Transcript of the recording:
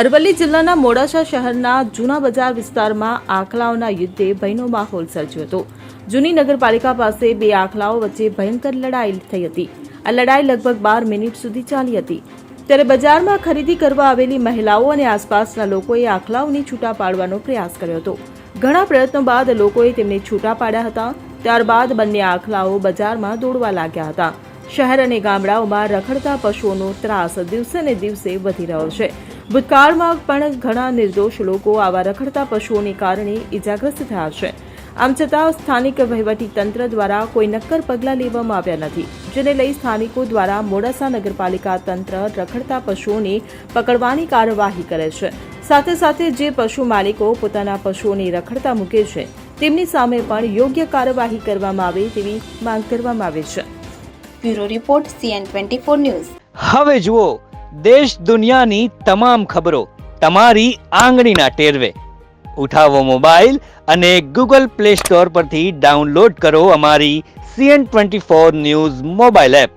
અરવલ્લી જિલ્લાના મોડાસા શહેરના જૂના બજાર વિસ્તારમાં આખલાઓના યુદ્ધે ભયનો માહોલ સર્જ્યો હતો। જૂની નગરપાલિકા પાસે બે આખલાઓ વચ્ચે ભયંકર લડાઈ થઈ હતી। આ લડાઈ લગભગ 12 મિનિટ સુધી ચાલી હતી। ત્યારે બજારમાં ખરીદી કરવા આવેલી મહિલાઓ અને આસપાસના લોકોએ આખલાઓને છૂટા પાડવાનો પ્રયાસ કર્યો હતો। ઘણા પ્રયત્નો બાદ લોકોએ તેમને છૂટા પાડ્યા હતા। ત્યારબાદ બંને આખલાઓ બજારમાં દોડવા લાગ્યા હતા। શહેર અને ગામડાઓમાં રખડતા પશુઓનો ત્રાસ દિવસે ને દિવસે વધી રહ્યો છે। ભૂતકાળમાં પણ ઘણા નિર્દોષ લોકો આવા રખડતા પશુઓને કારણે ઇજાગ્રસ્ત થયા છે। આમ છતાં સ્થાનિક વહીવટીતંત્ર દ્વારા કોઈ નક્કર પગલાં લેવામાં આવ્યા નથી, જેને લઈ સ્થાનિકો દ્વારા મોડાસા નગરપાલિકા તંત્ર રખડતા પશુઓને પકડવાની કાર્યવાહી કરે છે। સાથે સાથે જે પશુ માલિકો પોતાના પશુઓને રખડતા મૂકે છે તેમની સામે પણ યોગ્ય કાર્યવાહી કરવામાં આવે તેવી માંગ કરવામાં આવે છે। Bureau report CN24 news. હવે જુઓ દેશ દુનિયાની તમામ ખબરો તમારી આંગળીના ટેરવે। ઉઠાવો મોબાઈલ અને Google Play Store પરથી ડાઉનલોડ કરો અમારી CN24 ન્યૂઝ મોબાઈલ એપ।